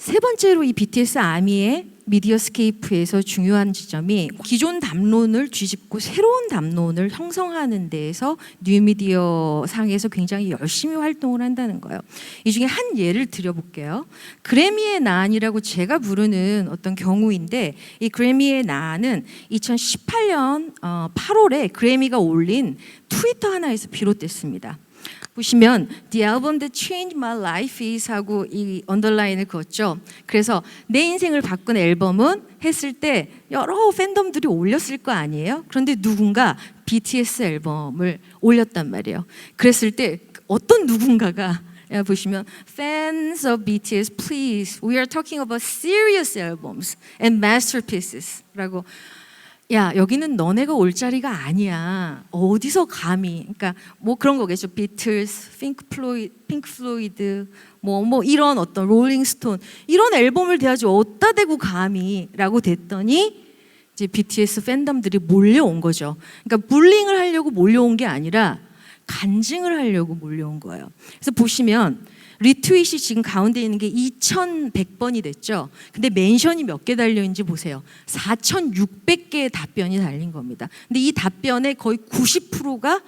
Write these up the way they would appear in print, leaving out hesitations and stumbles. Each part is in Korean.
세 번째로 이 BTS 아미의 미디어스케이프에서 중요한 지점이 기존 담론을 뒤집고 새로운 담론을 형성하는 데에서 뉴미디어 상에서 굉장히 열심히 활동을 한다는 거예요. 이 중에 한 예를 드려볼게요. 그래미의 난이라고 제가 부르는 어떤 경우인데, 이 그래미의 난은 2018년 8월에 그래미가 올린 트위터 하나에서 비롯됐습니다. 보시면 The album that changed my life is 하고 이 언더라인을 그었죠. 그래서 내 인생을 바꾼 앨범은 했을 때 여러 팬덤들이 올렸을 거 아니에요. 그런데 누군가 BTS 앨범을 올렸단 말이에요. 그랬을 때 어떤 누군가가 보시면 Fans of BTS, please, we are talking about serious albums and masterpieces 라고, 야, 여기는 너네가 올 자리가 아니야. 어디서 감히? 그러니까 뭐 그런 거겠죠. 비틀스, 핑크 플로이드, 뭐 이런 어떤 롤링스톤 이런 앨범을 대하지 어디다 대고 감히라고 됐더니 이제 BTS 팬덤들이 몰려온 거죠. 그러니까 불링을 하려고 몰려온 게 아니라 간증을 하려고 몰려온 거예요. 그래서 보시면 리트윗이 지금 가운데 있는 게 2100번이 됐죠. 근데 멘션이 몇 개 달려있는지 보세요. 4600개의 답변이 달린 겁니다. 근데 이 답변의 거의 90%가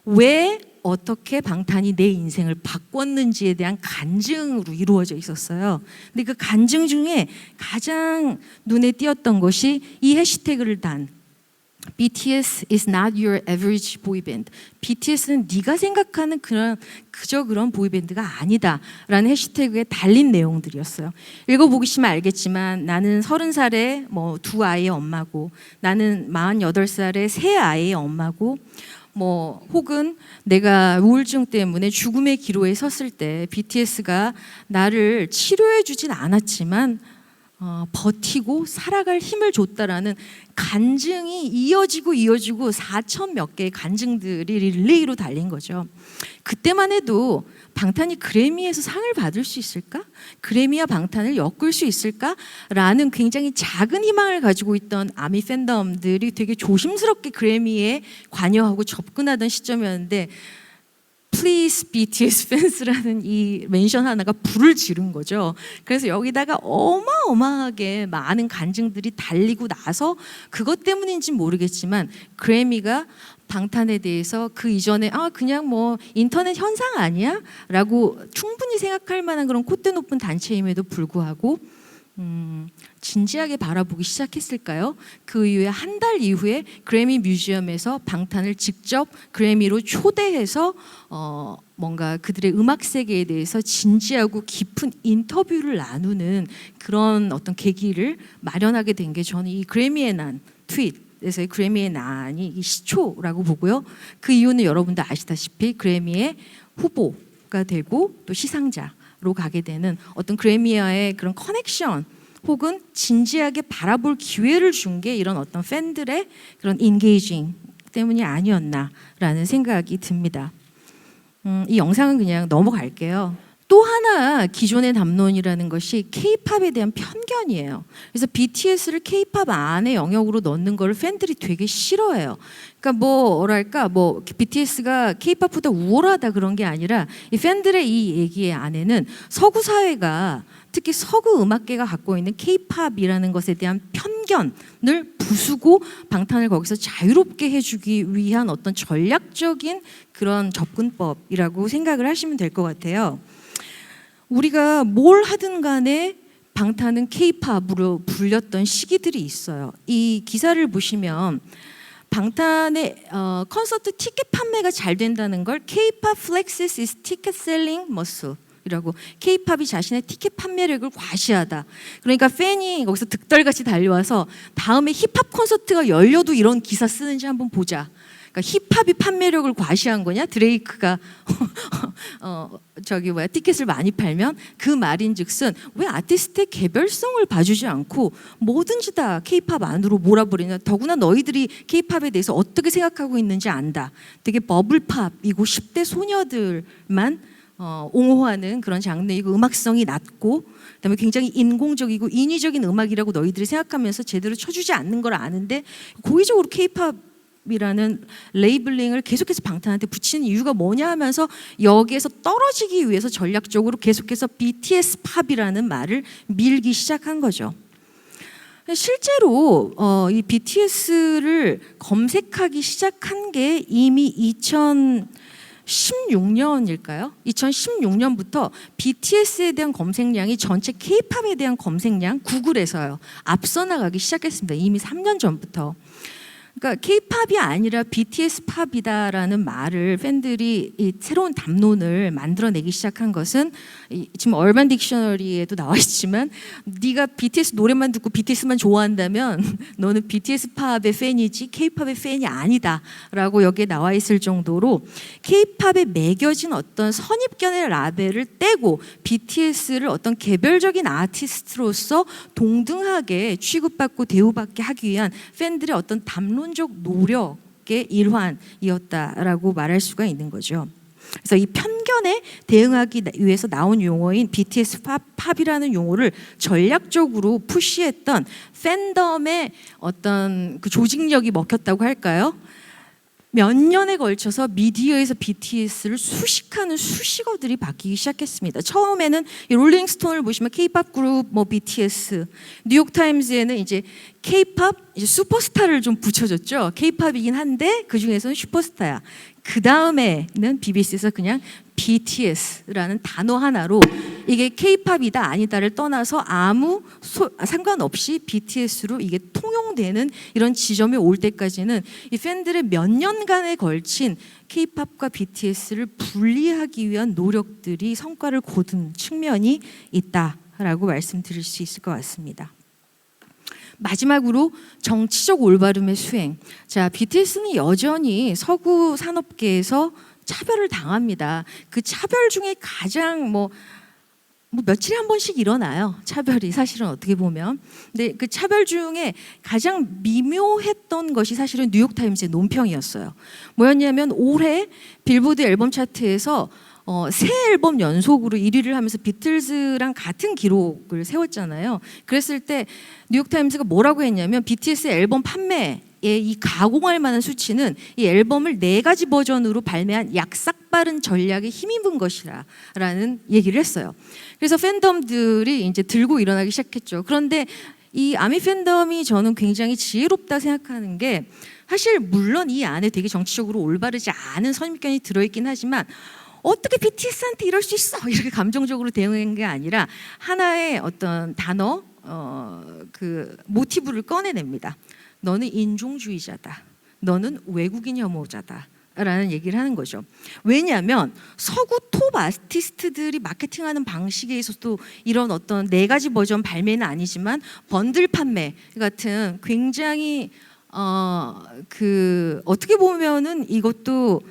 왜 어떻게 방탄이 내 인생을 바꿨는지에 대한 간증으로 이루어져 있었어요. 근데 그 간증 중에 가장 눈에 띄었던 것이 이 해시태그를 단 BTS is not your average boy band. BTS는 네가 생각하는 그저 그런 보이밴드가 아니다라는 해시태그에 달린 내용들이었어요. 읽어보시면 알겠지만 나는 30살에 뭐 두 아이의 엄마고, 나는 48살에 세 아이의 엄마고, 뭐 혹은 내가 우울증 때문에 죽음의 기로에 섰을 때 BTS가 나를 치료해 주진 않았지만 버티고 살아갈 힘을 줬다라는 간증이 이어지고 4천 몇 개의 간증들이 릴레이로 달린 거죠. 그때만 해도 방탄이 그래미에서 상을 받을 수 있을까? 그래미와 방탄을 엮을 수 있을까? 라는 굉장히 작은 희망을 가지고 있던 아미 팬덤들이 되게 조심스럽게 그래미에 관여하고 접근하던 시점이었는데, Please BTS fans라는 이 멘션 하나가 불을 지른 거죠. 그래서 여기다가 어마어마하게 많은 간증들이 달리고 나서 그것 때문인지 모르겠지만 그래미가 방탄에 대해서 그 이전에 그냥 뭐 인터넷 현상 아니야? 라고 충분히 생각할 만한 그런 콧대 높은 단체임에도 불구하고 진지하게 바라보기 시작했을까요? 그 이후에 한 달 이후에 그래미 뮤지엄에서 방탄을 직접 그래미로 초대해서 뭔가 그들의 음악 세계에 대해서 진지하고 깊은 인터뷰를 나누는 그런 어떤 계기를 마련하게 된 게 저는 이 그래미의 난 트윗에서의 그래미의 난이 이 시초라고 보고요. 그 이유는 여러분도 아시다시피 그래미의 후보가 되고 또 시상자로 가게 되는 어떤 그래미와의 그런 커넥션 혹은 진지하게 바라볼 기회를 준 게 이런 어떤 팬들의 그런 인게이징 때문이 아니었나라는 생각이 듭니다. 이 영상은 그냥 넘어갈게요. 또 하나 기존의 담론이라는 것이 K-팝에 대한 편견이에요. 그래서 BTS를 K-팝 안에 영역으로 넣는 걸 팬들이 되게 싫어해요. 그러니까 뭐랄까 BTS가 K-팝보다 우월하다 그런 게 아니라 이 팬들의 이 얘기의 안에는 서구 사회가 특히 서구 음악계가 갖고 있는 K-팝이라는 것에 대한 편견을 부수고 방탄을 거기서 자유롭게 해주기 위한 어떤 전략적인 그런 접근법이라고 생각을 하시면 될 것 같아요. 우리가 뭘 하든 간에 방탄은 K-팝으로 불렸던 시기들이 있어요. 이 기사를 보시면 방탄의 콘서트 티켓 판매가 잘 된다는 걸 K-pop flexes its ticket selling muscle 이라고, K-팝이 자신의 티켓 판매력을 과시하다. 그러니까 팬이 거기서 득달같이 달려와서 다음에 힙합 콘서트가 열려도 이런 기사 쓰는지 한번 보자. 그러니까 힙합이 판매력을 과시한 거냐? 드레이크가 티켓을 많이 팔면 그 말인즉슨 왜 아티스트의 개별성을 봐주지 않고 뭐든지 다 K-팝 안으로 몰아버리냐? 더구나 너희들이 K-팝에 대해서 어떻게 생각하고 있는지 안다. 되게 버블팝이고 10대 소녀들만 옹호하는 그런 장르이고 음악성이 낮고 그다음에 굉장히 인공적이고 인위적인 음악이라고 너희들이 생각하면서 제대로 쳐주지 않는 걸 아는데 고의적으로 K-팝 이라는 레이블링을 계속해서 방탄한테 붙이는 이유가 뭐냐 하면서 여기에서 떨어지기 위해서 전략적으로 계속해서 BTS 팝이라는 말을 밀기 시작한 거죠. 실제로 이 BTS를 검색하기 시작한 게 이미 2016년일까요? 2016년부터 BTS에 대한 검색량이 전체 K-팝에 대한 검색량 구글에서요 앞서 나가기 시작했습니다. 이미 3년 전부터. 그러니까 K-팝이 아니라 BTS 팝이다라는 말을 팬들이 이 새로운 담론을 만들어내기 시작한 것은 지금 얼반 딕셔너리에도 나와 있지만 네가 BTS 노래만 듣고 BTS만 좋아한다면 너는 BTS 팝의 팬이지 K-팝의 팬이 아니다라고 여기에 나와 있을 정도로 K-팝에 매겨진 어떤 선입견의 라벨을 떼고 BTS를 어떤 개별적인 아티스트로서 동등하게 취급받고 대우받게 하기 위한 팬들의 어떤 담론적 노력의 일환이었다라고 말할 수가 있는 거죠. 그래서 이 편견에 대응하기 위해서 나온 용어인 BTS 팝이라는 용어를 전략적으로 푸시했던 팬덤의 어떤 그 조직력이 먹혔다고 할까요? 몇 년에 걸쳐서 미디어에서 BTS를 수식하는 수식어들이 바뀌기 시작했습니다. 처음에는 이 롤링스톤을 보시면 K-팝 그룹 뭐 BTS, 뉴욕타임즈에는 이제 K-팝 이제 슈퍼스타를 좀 붙여줬죠. K-팝이긴 한데 그 중에서는 슈퍼스타야. 그 다음에는 BBC에서 그냥 BTS라는 단어 하나로 이게 K-팝이다 아니다를 떠나서 아무 상관없이 BTS로 이게 통용되는 이런 지점에 올 때까지는 이 팬들의 몇 년간에 걸친 K-팝과 BTS를 분리하기 위한 노력들이 성과를 거둔 측면이 있다라고 말씀드릴 수 있을 것 같습니다. 마지막으로 정치적 올바름의 수행. 자, BTS는 여전히 서구 산업계에서 차별을 당합니다. 그 차별 중에 가장 뭐 며칠에 한 번씩 일어나요. 차별이 사실은 어떻게 보면. 근데 그 차별 중에 가장 미묘했던 것이 사실은 뉴욕타임즈의 논평이었어요. 뭐였냐면 올해 빌보드 앨범 차트에서 새 앨범 연속으로 1위를 하면서 비틀즈랑 같은 기록을 세웠잖아요. 그랬을 때 뉴욕타임즈가 뭐라고 했냐면 BTS 앨범 판매에 이 가공할 만한 수치는 이 앨범을 4가지 버전으로 발매한 약삭빠른 전략에 힘입은 것이라는 얘기를 했어요. 그래서 팬덤들이 이제 들고 일어나기 시작했죠. 그런데 이 아미 팬덤이 저는 굉장히 지혜롭다 생각하는 게 사실 물론 이 안에 되게 정치적으로 올바르지 않은 선입견이 들어있긴 하지만 어떻게 BTS한테 이럴 수 있어? 이렇게 감정적으로 대응한 게 아니라 하나의 어떤 단어, 그 모티브를 꺼내냅니다. 너는 인종주의자다. 너는 외국인 혐오자다. 라는 얘기를 하는 거죠. 왜냐하면 서구 톱 아티스트들이 마케팅하는 방식에 있어서도 이런 어떤 4가지 버전 발매는 아니지만 번들 판매 같은 굉장히 그 어떻게 보면은 이것도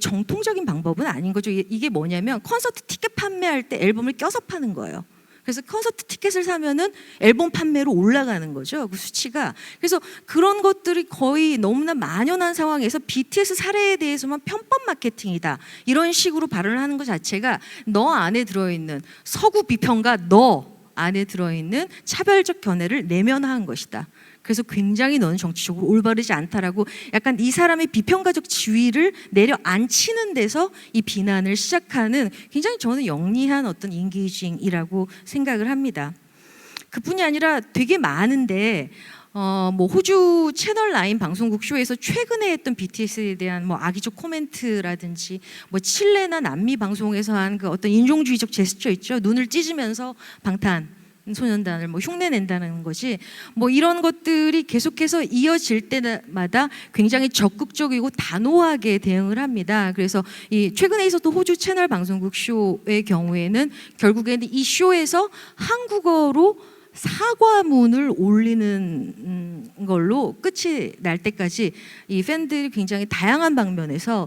정통적인 방법은 아닌 거죠. 이게 뭐냐면 콘서트 티켓 판매할 때 앨범을 껴서 파는 거예요. 그래서 콘서트 티켓을 사면은 앨범 판매로 올라가는 거죠. 그 수치가. 그래서 그런 것들이 거의 너무나 만연한 상황에서 BTS 사례에 대해서만 편법 마케팅이다. 이런 식으로 발언을 하는 것 자체가 너 안에 들어있는 서구 비평가 너 안에 들어있는 차별적 견해를 내면화한 것이다. 그래서 굉장히 너는 정치적으로 올바르지 않다라고 약간 이 사람의 비평가적 지위를 내려앉히는 데서 이 비난을 시작하는 굉장히 저는 영리한 어떤 인게이징이라고 생각을 합니다. 그뿐이 아니라 되게 많은데 뭐 호주 채널 9 방송국 쇼에서 최근에 했던 BTS에 대한 뭐 악의적 코멘트라든지 뭐 칠레나 남미 방송에서 한 그 어떤 인종주의적 제스처 있죠. 눈을 찢으면서 방탄 소년단을 뭐 흉내낸다는 것이 뭐 이런 것들이 계속해서 이어질 때마다 굉장히 적극적이고 단호하게 대응을 합니다. 그래서 이 최근에 있었던 호주 채널 방송국 쇼의 경우에는 결국에는 이 쇼에서 한국어로 사과문을 올리는 걸로 끝이 날 때까지 이 팬들이 굉장히 다양한 방면에서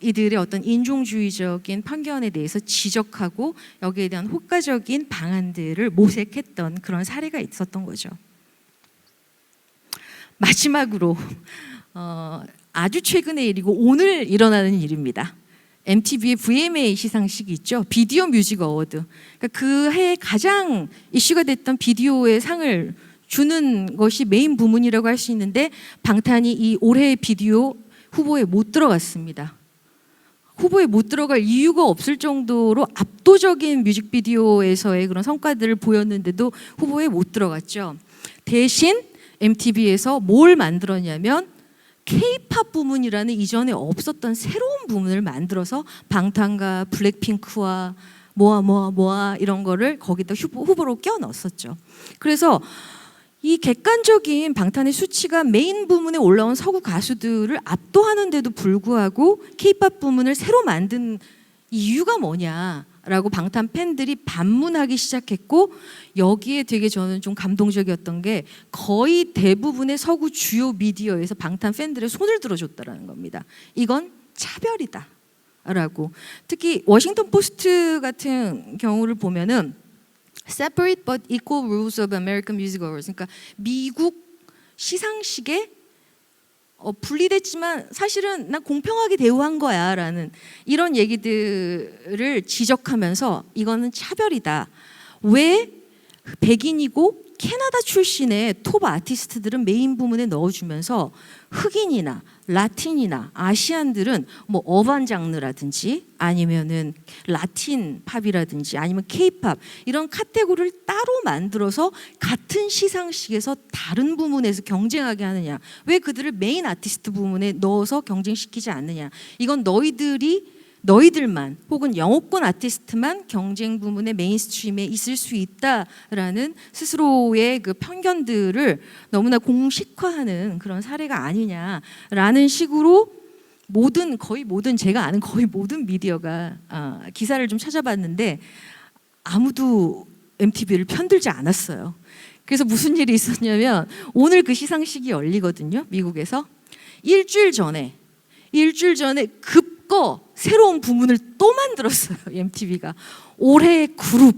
이들의 어떤 인종주의적인 편견에 대해서 지적하고 여기에 대한 효과적인 방안들을 모색했던 그런 사례가 있었던 거죠. 마지막으로 아주 최근의 일이고 오늘 일어나는 일입니다. MTV의 VMA 시상식이 있죠. 비디오 뮤직 어워드. 그러니까 그 해 가장 이슈가 됐던 비디오의 상을 주는 것이 메인 부문이라고 할 수 있는데 방탄이 이 올해의 비디오 후보에 못 들어갔습니다. 후보에 못 들어갈 이유가 없을 정도로 압도적인 뮤직비디오에서의 그런 성과들을 보였는데도 후보에 못 들어갔죠. 대신 MTV에서 뭘 만들었냐면 K-팝 부문이라는 이전에 없었던 새로운 부문을 만들어서 방탄과 블랙핑크와 모아 이런 거를 거기다 후보로 껴 넣었었죠. 그래서 이 객관적인 방탄의 수치가 메인 부문에 올라온 서구 가수들을 압도하는데도 불구하고 K-팝 부문을 새로 만든 이유가 뭐냐라고 방탄 팬들이 반문하기 시작했고, 여기에 되게 저는 좀 감동적이었던 게 거의 대부분의 서구 주요 미디어에서 방탄 팬들의 손을 들어줬다라는 겁니다. 이건 차별이다 라고. 특히 워싱턴 포스트 같은 경우를 보면은 Separate but equal rules of American music awards. 그러니까 미국 시상식에 분리됐지만 사실은 난 공평하게 대우한 거야라는 이런 얘기들을 지적하면서 이거는 차별이다. 왜 백인이고 캐나다 출신의 톱 아티스트들은 메인 부문에 넣어주면서 흑인이나 라틴이나 아시안들은 뭐 어반 장르라든지 아니면은 라틴 팝이라든지 아니면 케이팝 이런 카테고리를 따로 만들어서 같은 시상식에서 다른 부문에서 경쟁하게 하느냐? 왜 그들을 메인 아티스트 부문에 넣어서 경쟁시키지 않느냐? 이건 너희들만 혹은 영어권 아티스트만 경쟁 부문의 메인스트림에 있을 수 있다라는 스스로의 그 편견들을 너무나 공식화하는 그런 사례가 아니냐라는 식으로 거의 모든 제가 아는 거의 모든 미디어가 기사를 좀 찾아봤는데 아무도 MTV를 편들지 않았어요. 그래서 무슨 일이 있었냐면 오늘 그 시상식이 열리거든요, 미국에서. 일주일 전에 급거 새로운 부문을 또 만들었어요, MTV가. 올해의 그룹.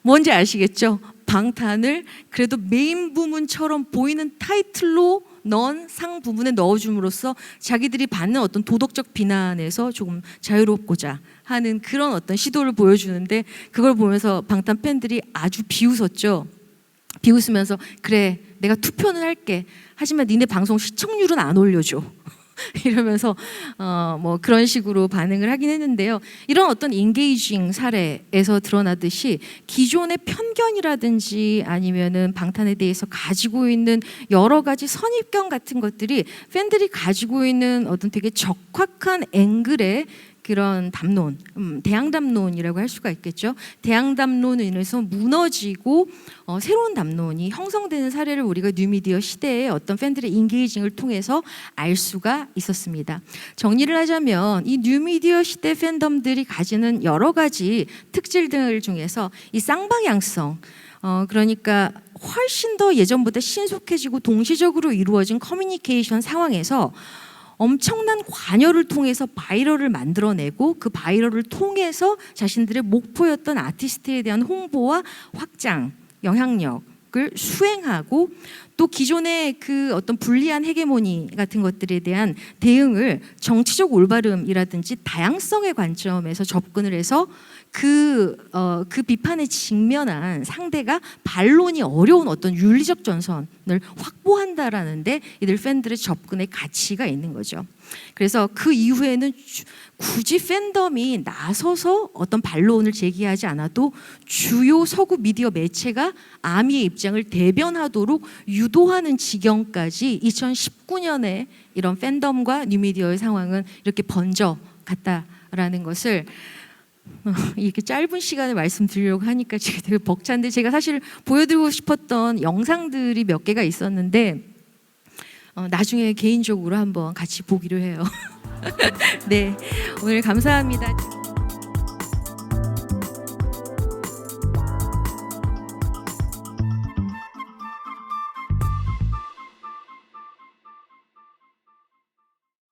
뭔지 아시겠죠? 방탄을 그래도 메인 부문처럼 보이는 타이틀로 넣은 상 부문에 넣어줌으로써 자기들이 받는 어떤 도덕적 비난에서 조금 자유롭고자 하는 그런 어떤 시도를 보여주는데, 그걸 보면서 방탄 팬들이 아주 비웃었죠. 비웃으면서 그래 내가 투표는 할게. 하지만 니네 방송 시청률은 안 올려줘. 이러면서 뭐 그런 식으로 반응을 하긴 했는데요. 이런 어떤 인게이징 사례에서 드러나듯이 기존의 편견이라든지 아니면은 방탄에 대해서 가지고 있는 여러 가지 선입견 같은 것들이 팬들이 가지고 있는 어떤 되게 적확한 앵글의 그런 담론, 대항담론이라고 할 수가 있겠죠. 대항담론으로 인해서 무너지고 새로운 담론이 형성되는 사례를 우리가 뉴미디어 시대의 어떤 팬들의 인게이징을 통해서 알 수가 있었습니다. 정리를 하자면 이 뉴미디어 시대 팬덤들이 가지는 여러 가지 특질들 중에서 이 쌍방향성, 그러니까 훨씬 더 예전보다 신속해지고 동시적으로 이루어진 커뮤니케이션 상황에서 엄청난 관여를 통해서 바이럴을 만들어내고 그 바이럴을 통해서 자신들의 목표였던 아티스트에 대한 홍보와 확장, 영향력을 수행하고, 또 기존의 그 어떤 불리한 헤게모니 같은 것들에 대한 대응을 정치적 올바름이라든지 다양성의 관점에서 접근을 해서 그 비판에 직면한 상대가 반론이 어려운 어떤 윤리적 전선을 확보한다라는데 이들 팬들의 접근의 가치가 있는 거죠. 그래서 그 이후에는 굳이 팬덤이 나서서 어떤 반론을 제기하지 않아도 주요 서구 미디어 매체가 아미의 입장을 대변하도록 유도하는 지경까지 2019년에 이런 팬덤과 뉴미디어의 상황은 이렇게 번져 갔다라는 것을 이렇게 짧은 시간에 말씀드리려고 하니까 제가 되게 벅찬데, 제가 사실 보여드리고 싶었던 영상들이 몇 개가 있었는데 나중에 개인적으로 한번 같이 보기로 해요. 네, 오늘 감사합니다.